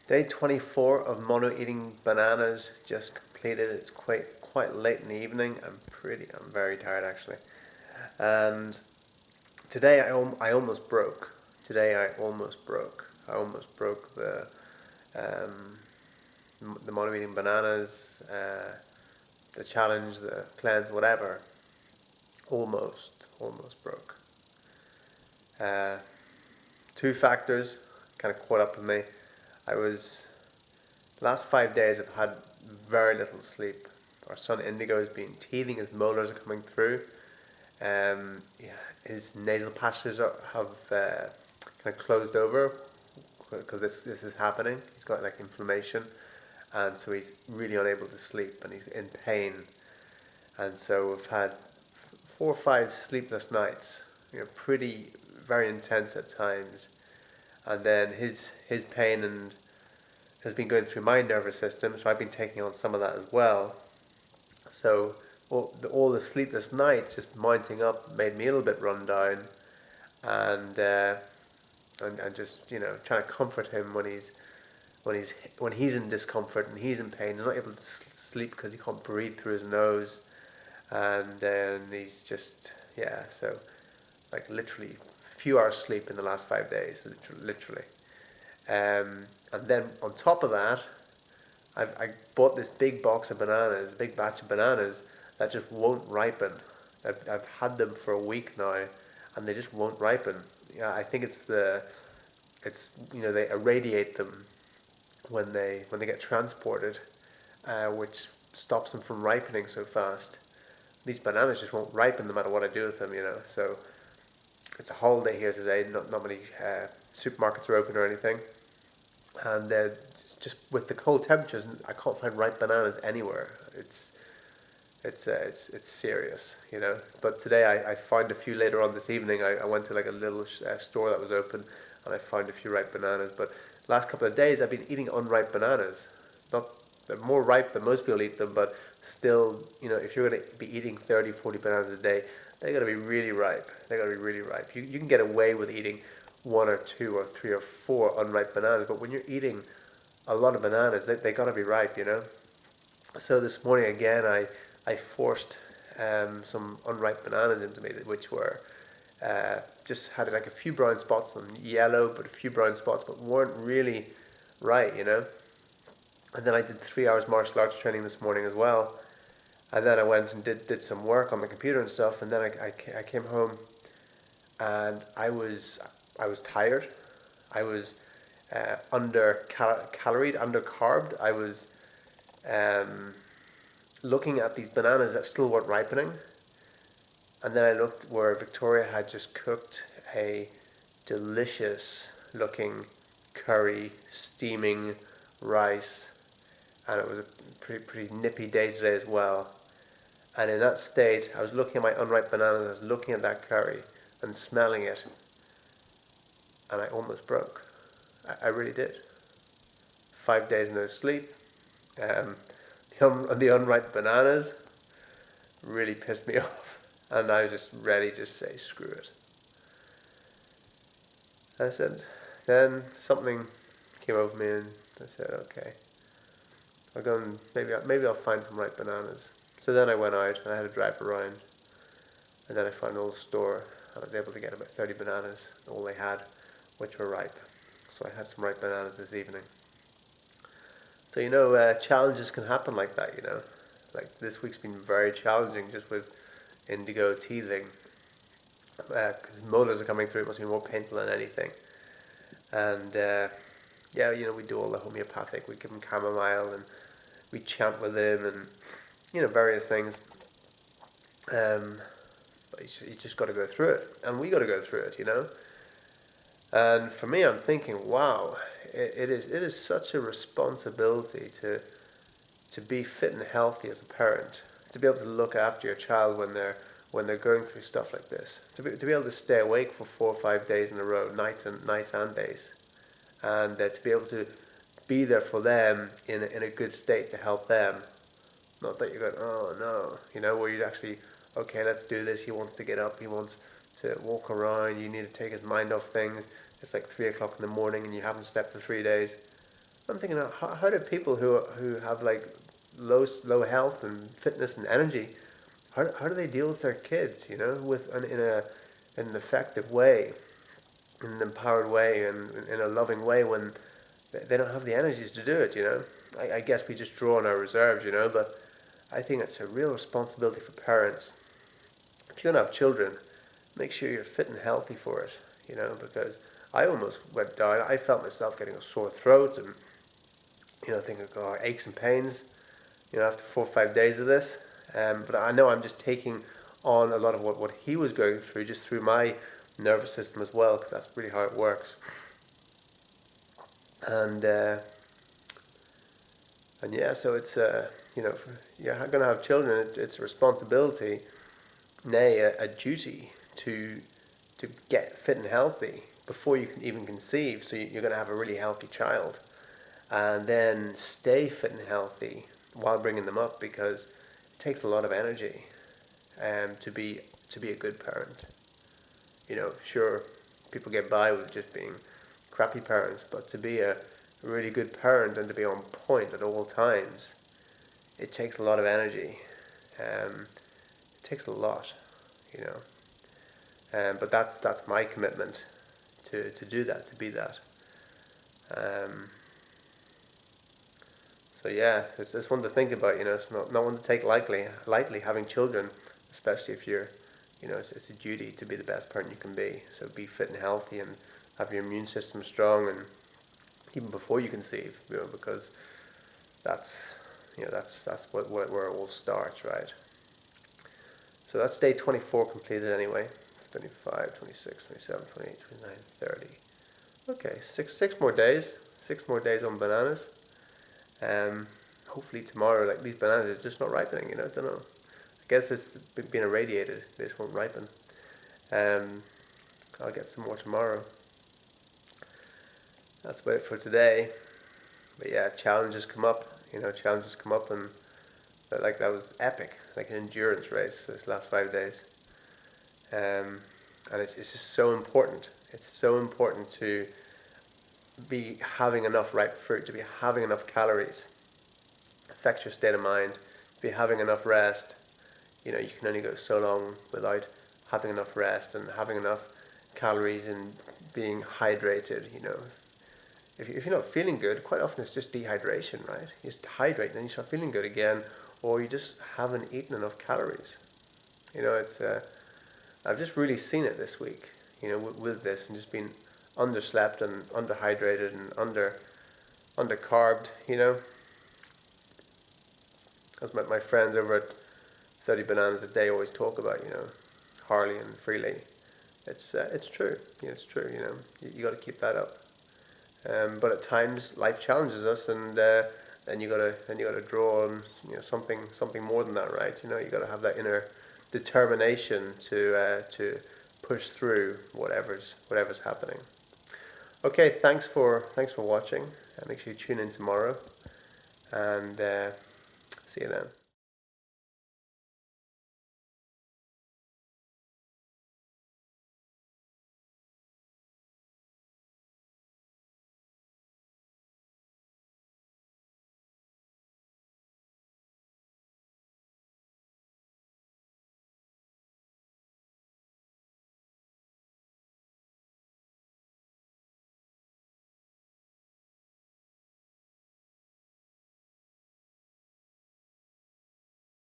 Day 24 of mono eating bananas just completed. It's quite late in the evening. I'm very tired actually. And today I almost broke. Today I almost broke. I almost broke um, the mono eating bananas, the challenge, the cleanse, whatever. Almost broke. Uh, Two factors kind of caught up with me. I was Last 5 days I've had very little sleep. Our son Indigo has been teething, his molars are coming through. Yeah, his nasal passages have kind of closed over because this is happening. He's got like inflammation, and so he's really unable to sleep, and he's in pain. And so we've had 4 or 5 sleepless nights. Pretty very intense at times. And then his pain and has been going through my nervous system, so I've been taking on some of that as well. So all the sleepless nights just mounting up made me a little bit run down, and and just trying to comfort him when he's in discomfort and he's in pain. He's not able to sleep because he can't breathe through his nose, and he's just So like literally a few hours sleep in the last 5 days, literally. And then on top of that, I bought this big box of bananas, a big batch of bananas that just won't ripen. I've had them for a week now, and they just won't ripen. Yeah, I think it's they irradiate them when they get transported, which stops them from ripening so fast. These bananas just won't ripen no matter what I do with them. So it's a holiday here today. Not many supermarkets are open or anything, and just with the cold temperatures, I can't find ripe bananas anywhere. It's serious. But today I found a few later on this evening. I went to like a little store that was open, and I found a few ripe bananas. But last couple of days I've been eating unripe bananas. Not They're more ripe than most people eat them, but still, if you're going to be eating 30, 40 bananas a day, they got to be really ripe. They got to be really ripe. You can get away with eating one or two or three or four unripe bananas, but when you're eating a lot of bananas, they got to be ripe. So this morning again, I forced some unripe bananas into me, which were just had like a few brown spots on them, yellow, but a few brown spots, but weren't really right. And then I did 3 hours martial arts training this morning as well. And then I went and did some work on the computer and stuff. And then I came home, and I was tired. I was under-carbed. I was looking at these bananas that still weren't ripening. And then I looked where Victoria had just cooked a delicious looking curry, steaming rice, and it was a pretty nippy day today as well. And in that state, I was looking at my unripe bananas, I was looking at that curry and smelling it, and I almost broke. I really did. 5 days no sleep. Um, the unripe bananas really pissed me off, and I was just ready to say screw it. I said, then something came over me, and I said, okay, I'll go and maybe I'll find some ripe bananas. So then I went out and I had to drive around, and then I found a little store. I was able to get about 30 bananas, all they had, which were ripe. So I had some ripe bananas this evening. So challenges can happen like that. Like this week's been very challenging just with Indigo teething, because molars are coming through. It must be more painful than anything. And we do all the homeopathic. We give him chamomile and we chant with him and various things. But you just got to go through it, and we got to go through it. And for me, I'm thinking, wow, it is such a responsibility to be fit and healthy as a parent, to be able to look after your child when they're going through stuff like this, to be able to stay awake for 4 or 5 days in a row, night and days, and to be able to be there for them in a good state to help them. Not that you're going, oh no, where you actually, okay, let's do this. He wants to get up. He wants to walk around. You need to take his mind off things. It's like 3 o'clock in the morning and you haven't slept for 3 days. I'm thinking, how do people who have like low health and fitness and energy, how do they deal with their kids? You know, in an effective way, in an empowered way, and in a loving way when they don't have the energies to do it. You know, I guess we just draw on our reserves. You know, but I think it's a real responsibility for parents. If you're gonna have children, make sure you're fit and healthy for it. You know, because I almost went down. I felt myself getting a sore throat and thinking, oh, aches and pains, after 4 or 5 days of this. But I know I'm just taking on a lot of what he was going through, just through my nervous system as well, because that's really how it works. And yeah, so it's if you're going to have children, it's a responsibility, nay, a duty to get fit and healthy before you can even conceive. So you're going to have a really healthy child, and then stay fit and healthy while bringing them up, because it takes a lot of energy to be a good parent. Sure, people get by with just being crappy parents, but to be a really good parent and to be on point at all times, it takes a lot of energy. It takes a lot, you know. But that's my commitment to do that, to be that. Um, so yeah, it's one to think about. It's not one to take lightly having children, especially if you're, it's a duty to be the best parent you can be. So be fit and healthy and have your immune system strong, and even before you conceive, because that's that's where it all starts, right? So that's day 24 completed anyway. 25, 26, 27, 28, 29, 30. Okay, six more days. 6 more days on bananas. Hopefully tomorrow, like these bananas are just not ripening. I don't know. I guess it's been irradiated. They just won't ripen. I'll get some more tomorrow. That's about it for today. But yeah, challenges come up. Challenges come up, and that was epic, like an endurance race this last 5 days. And it's just so important. It's so important to be having enough ripe fruit, to be having enough calories. Affects your state of mind. Be having enough rest. You can only go so long without having enough rest and having enough calories and being hydrated. If you're not feeling good, quite often it's just dehydration, right? You just hydrate and then you start feeling good again, or you just haven't eaten enough calories. It's I've just really seen it this week, with this, and just been underslept and underhydrated and under-carbed, as my friends over at 30 Bananas a Day always talk about, Harley and Freely. It's true. It's true. You got to keep that up. But at times life challenges us, and then you gotta draw on something more than that, right? You got to have that inner determination to push through whatever's happening. Okay, thanks for watching. Make sure you tune in tomorrow, and see you then.